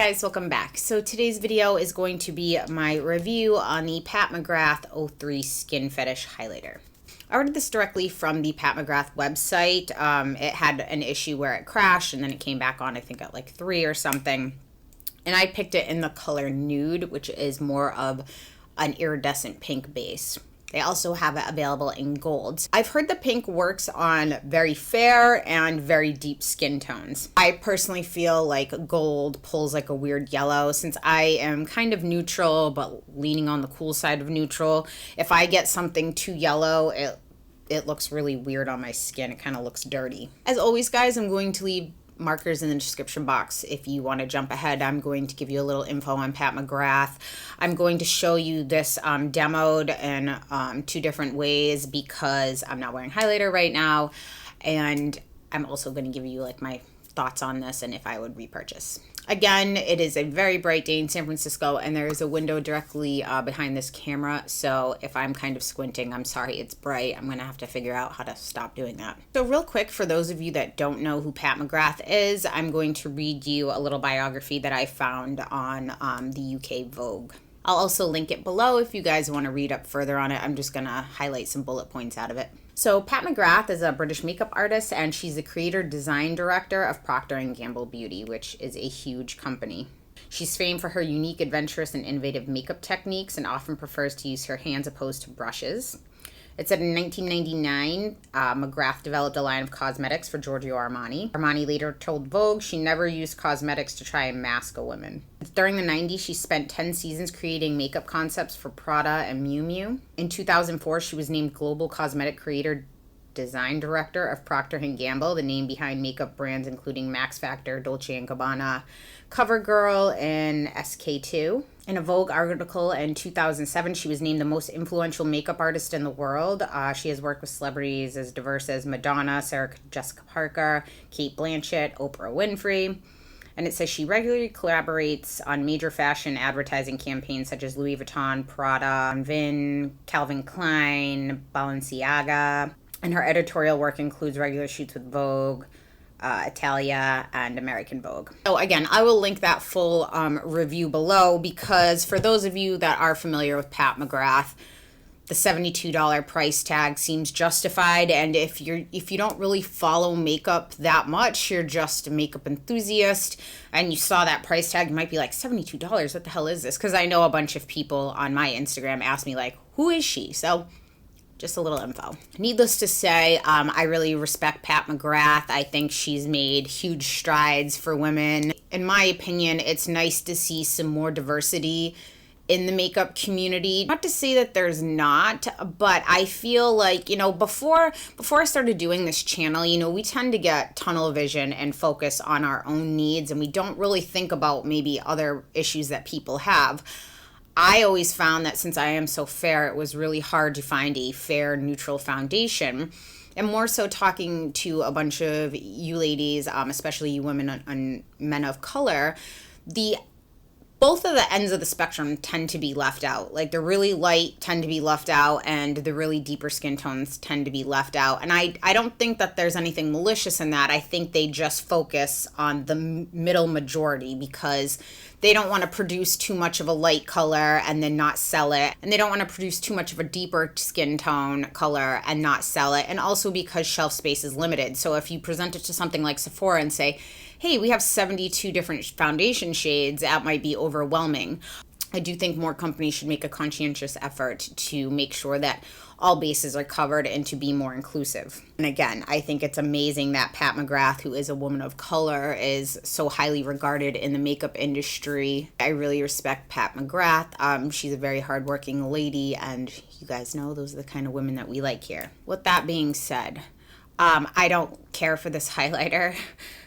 guys, welcome back. So today's video is going to be my review on the Pat McGrath 03 Skin Fetish Highlighter. I ordered this directly from the Pat McGrath website. It had an issue where it crashed and then it came back on, I think at like 3 or something. And I picked it in the color Nude, which is more of an iridescent pink base. They also have it available in gold. I've heard the pink works on very fair and very deep skin tones. I personally feel like gold pulls like a weird yellow. Since I am kind of neutral but leaning on the cool side of neutral, if I get something too yellow, it looks really weird on my skin. It kind of looks dirty. As always, guys, I'm going to leave markers in the description box if you want to jump ahead. I'm going to give you a little info on Pat McGrath. I'm going to show you this demoed in 2 different ways because I'm not wearing highlighter right now, and I'm also going to give you like my thoughts on this and if I would repurchase. Again, it is a very bright day in San Francisco, and there is a window directly behind this camera, so if I'm kind of squinting, I'm sorry, it's bright. I'm going to have to figure out how to stop doing that. So real quick, for those of you that don't know who Pat McGrath is, I'm going to read you a little biography that I found on the UK Vogue. I'll also link it below if you guys want to read up further on it. I'm just going to highlight some bullet points out of it. So Pat McGrath is a British makeup artist, and she's the creator design director of Procter & Gamble Beauty, which is a huge company. She's famed for her unique, adventurous, and innovative makeup techniques and often prefers to use her hands opposed to brushes. It said in 1999, McGrath developed a line of cosmetics for Giorgio Armani. Armani later told Vogue she never used cosmetics to try and mask a woman. During the 90s, she spent 10 seasons creating makeup concepts for Prada and Miu Miu. In 2004, she was named Global Cosmetic Creator Design Director of Procter & Gamble, the name behind makeup brands including Max Factor, Dolce & Gabbana, CoverGirl, and SK-II. In a Vogue article in 2007, she was named the most influential makeup artist in the world. She has worked with celebrities as diverse as Madonna, Sarah Jessica Parker, Kate Blanchett, Oprah Winfrey. And it says she regularly collaborates on major fashion advertising campaigns such as Louis Vuitton, Prada, Vin, Calvin Klein, Balenciaga. And her editorial work includes regular shoots with Vogue, Italia, and American Vogue. So again, I will link that full review below because for those of you that are familiar with Pat McGrath, the $72 price tag seems justified. And if you don't really follow makeup that much, you're just a makeup enthusiast, and you saw that price tag, you might be like, $72, what the hell is this? Because I know a bunch of people on my Instagram ask me like, who is she? So just a little info. Needless to say, I really respect Pat McGrath. I think she's made huge strides for women. In my opinion, it's nice to see some more diversity in the makeup community. Not to say that there's not, but I feel like, before I started doing this channel, we tend to get tunnel vision and focus on our own needs, and we don't really think about maybe other issues that people have. I always found that since I am so fair, it was really hard to find a fair, neutral foundation. And more so talking to a bunch of you ladies, especially you women and men of color, both of the ends of the spectrum tend to be left out. Like the really light tend to be left out and the really deeper skin tones tend to be left out. And I don't think that there's anything malicious in that. I think they just focus on the middle majority because they don't want to produce too much of a light color and then not sell it. And they don't want to produce too much of a deeper skin tone color and not sell it. And also because shelf space is limited. So if you present it to something like Sephora and say, hey, we have 72 different foundation shades, that might be overwhelming. I do think more companies should make a conscientious effort to make sure that all bases are covered and to be more inclusive. And again, I think it's amazing that Pat McGrath, who is a woman of color, is so highly regarded in the makeup industry. I really respect Pat McGrath. She's a very hardworking lady, and you guys know those are the kind of women that we like here. With that being said, I don't care for this highlighter.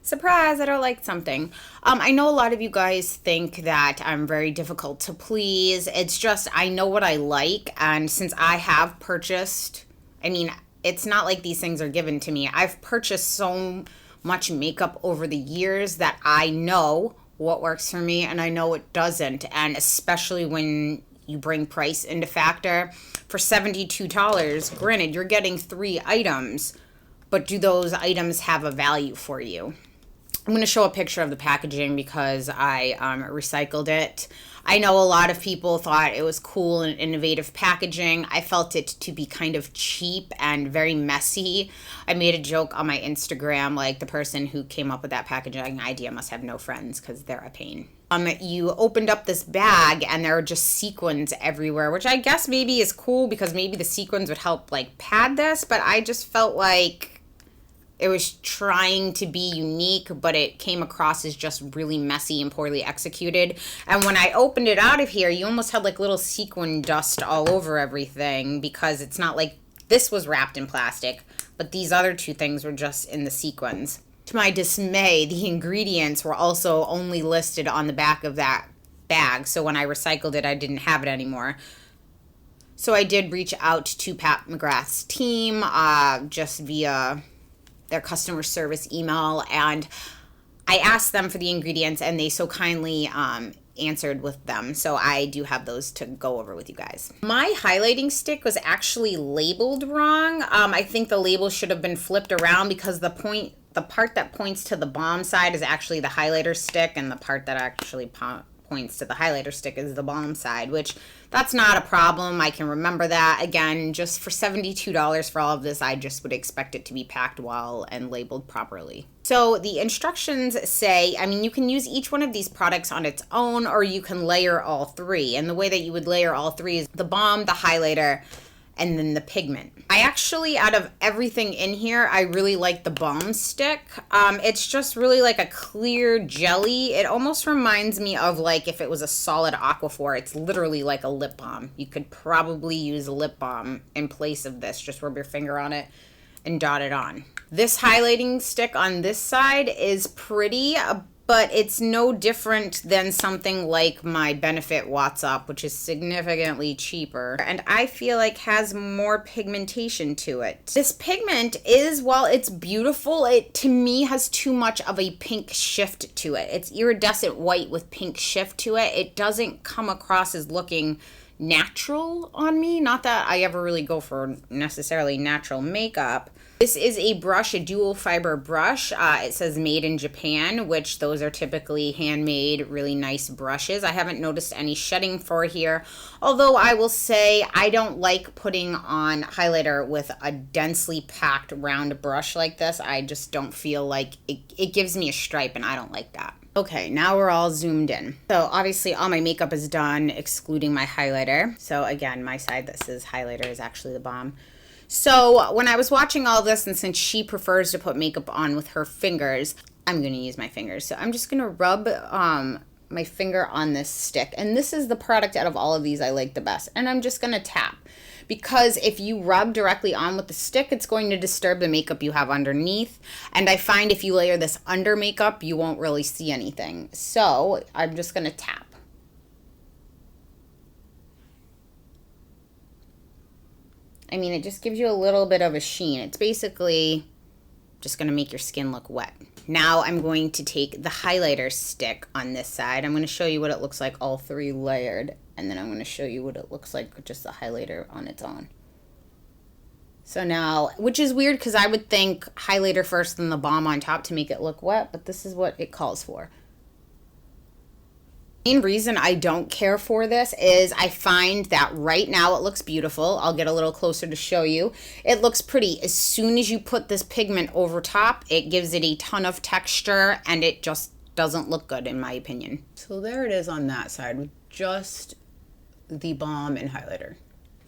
Surprise, I don't like something. I know a lot of you guys think that I'm very difficult to please. It's just, I know what I like. And since I have purchased, it's not like these things are given to me. I've purchased so much makeup over the years that I know what works for me and I know what doesn't. And especially when you bring price into factor, for $72, granted, you're getting 3 items, but do those items have a value for you? I'm going to show a picture of the packaging because I recycled it. I know a lot of people thought it was cool and innovative packaging. I felt it to be kind of cheap and very messy. I made a joke on my Instagram, like the person who came up with that packaging idea must have no friends because they're a pain. You opened up this bag and there are just sequins everywhere, which I guess maybe is cool because maybe the sequins would help like pad this, but I just felt like it was trying to be unique, but it came across as just really messy and poorly executed. And when I opened it out of here, you almost had like little sequin dust all over everything because it's not like this was wrapped in plastic, but these other two things were just in the sequins. To my dismay, the ingredients were also only listed on the back of that bag. So when I recycled it, I didn't have it anymore. So I did reach out to Pat McGrath's team just via their customer service email, and I asked them for the ingredients and they so kindly answered with them. So I do have those to go over with you guys. My highlighting stick was actually labeled wrong. I think the label should have been flipped around because the part that points to the balm side is actually the highlighter stick, and the part that actually points to the highlighter stick is the balm side, which that's not a problem. I can remember that. Again, just for $72 for all of this, I just would expect it to be packed well and labeled properly. So the instructions say, I mean, you can use each one of these products on its own, or you can layer all three. And the way that you would layer all three is the balm, the highlighter, and then the pigment. I actually, out of everything in here, I really like the balm stick. It's just really like a clear jelly. It almost reminds me of like if it was a solid Aquaphor. It's literally like a lip balm. You could probably use a lip balm in place of this. Just rub your finger on it and dot it on. This highlighting stick on this side is pretty, but it's no different than something like my Benefit Watts Up, which is significantly cheaper, and I feel like has more pigmentation to it. This pigment is, while it's beautiful, it to me has too much of a pink shift to it. It's iridescent white with pink shift to it. It doesn't come across as looking natural on me. Not that I ever really go for necessarily natural makeup. This is a brush, a dual fiber brush. It says made in Japan, which those are typically handmade, really nice brushes. I haven't noticed any shedding for here, although I will say I don't like putting on highlighter with a densely packed round brush like this. I just don't feel like it gives me a stripe, and I don't like that. Okay, now we're all zoomed in. So obviously all my makeup is done, excluding my highlighter. So again, my side that says highlighter is actually the balm. So when I was watching all this, and since she prefers to put makeup on with her fingers, I'm going to use my fingers. So I'm just going to rub my finger on this stick. And this is the product out of all of these I like the best. And I'm just going to tap. Because if you rub directly on with the stick, it's going to disturb the makeup you have underneath. And I find if you layer this under makeup, you won't really see anything. So I'm just going to tap. I mean, it just gives you a little bit of a sheen. It's basically just going to make your skin look wet. Now I'm going to take the highlighter stick on this side. I'm going to show you what it looks like all three layered. And then I'm going to show you what it looks like with just the highlighter on its own. So now, which is weird because I would think highlighter first then the balm on top to make it look wet. But this is what it calls for. The main reason I don't care for this is I find that right now it looks beautiful. I'll get a little closer to show you. It looks pretty. As soon as you put this pigment over top, it gives it a ton of texture and it just doesn't look good in my opinion. So there it is on that side with just the balm and highlighter.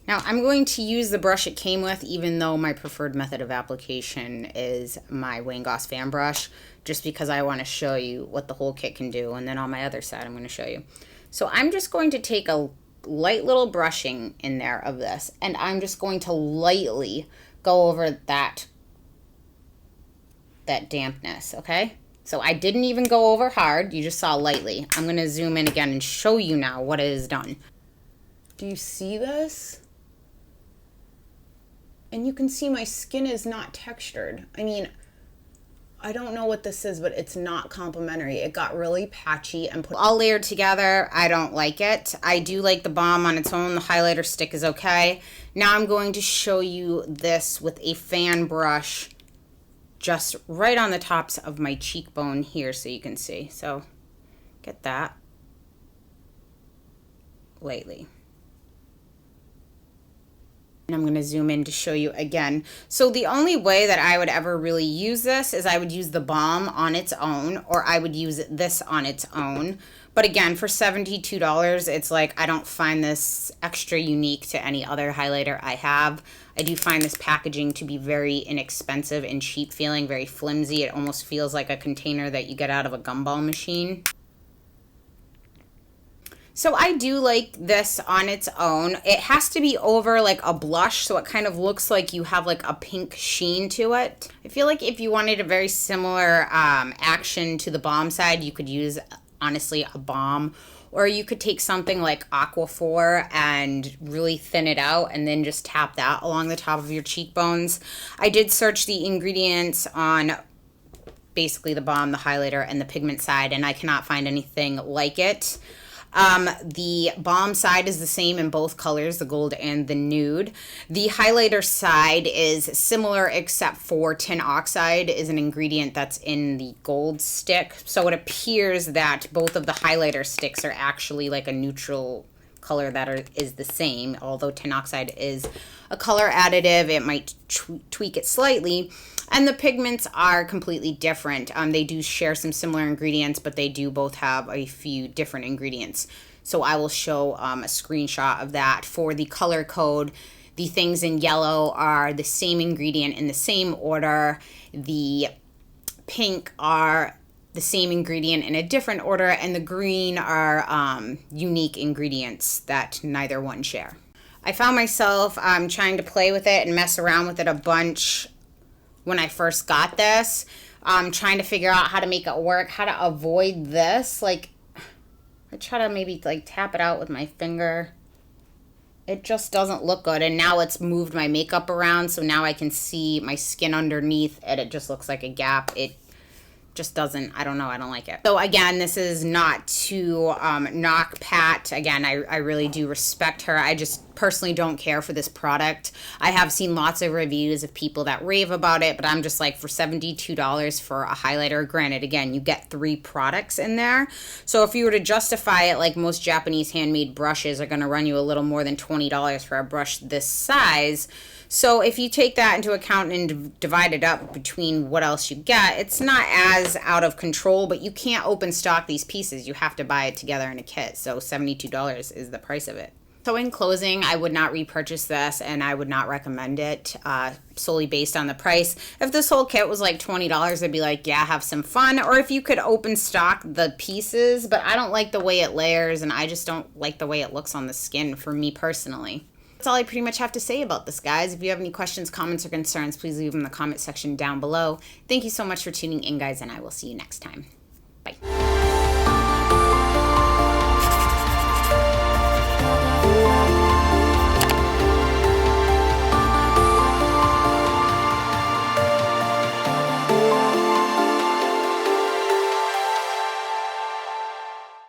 Now I'm going to use the brush it came with, even though my preferred method of application is my Wayne Goss fan brush, just because I want to show you what the whole kit can do. And then on my other side, I'm going to show you. So I'm just going to take a light little brushing in there of this, and I'm just going to lightly go over that dampness, okay? So I didn't even go over hard. You just saw lightly. I'm going to zoom in again and show you now what it has done. Do you see this? And you can see my skin is not textured. I mean, I don't know what this is, but it's not complimentary. It got really patchy and put all layered together. I don't like it. I do like the balm on its own. The highlighter stick is okay. Now I'm going to show you this with a fan brush just right on the tops of my cheekbone here so you can see. So get that lightly. And I'm going to zoom in to show you again. So the only way that I would ever really use this is I would use the balm on its own, or I would use this on its own. But again, for $72, it's like I don't find this extra unique to any other highlighter I have. I do find this packaging to be very inexpensive and cheap feeling, very flimsy. It almost feels like a container that you get out of a gumball machine. So I do like this on its own. It has to be over like a blush, so it kind of looks like you have like a pink sheen to it. I feel like if you wanted a very similar action to the balm side, you could use, honestly, a balm. Or you could take something like Aquaphor and really thin it out and then just tap that along the top of your cheekbones. I did search the ingredients on basically the balm, the highlighter, and the pigment side, and I cannot find anything like it. The balm side is the same in both colors, the gold and the nude. The highlighter side is similar except for tin oxide is an ingredient that's in the gold stick. So it appears that both of the highlighter sticks are actually like a neutral color that is the same. Although tin oxide is a color additive, it might tweak it slightly. And the pigments are completely different. They do share some similar ingredients, but they do both have a few different ingredients. So I will show a screenshot of that. For the color code, the things in yellow are the same ingredient in the same order. The pink are the same ingredient in a different order, and the green are unique ingredients that neither one share. I found myself trying to play with it and mess around with it a bunch when I first got this, trying to figure out how to make it work, how to avoid this. Like, I try to maybe like tap it out with my finger. It just doesn't look good. And now it's moved my makeup around, so now I can see my skin underneath and it just looks like a gap. It just doesn't, I don't know, I don't like it. So again, this is not to knock Pat. Again, I really do respect her. I just personally don't care for this product. I have seen lots of reviews of people that rave about it, but I'm just like, for $72 for a highlighter, granted, again, you get 3 products in there. So if you were to justify it, like most Japanese handmade brushes are gonna run you a little more than $20 for a brush this size. So if you take that into account and divide it up between what else you get, it's not as out of control, but you can't open stock these pieces. You have to buy it together in a kit. So $72 is the price of it. So in closing, I would not repurchase this, and I would not recommend it solely based on the price. If this whole kit was like $20, I'd be like, yeah, have some fun. Or if you could open stock the pieces, but I don't like the way it layers, and I just don't like the way it looks on the skin for me personally. That's all I pretty much have to say about this, guys. If you have any questions, comments, or concerns, please leave them in the comment section down below. Thank you so much for tuning in, guys, and I will see you next time. Bye.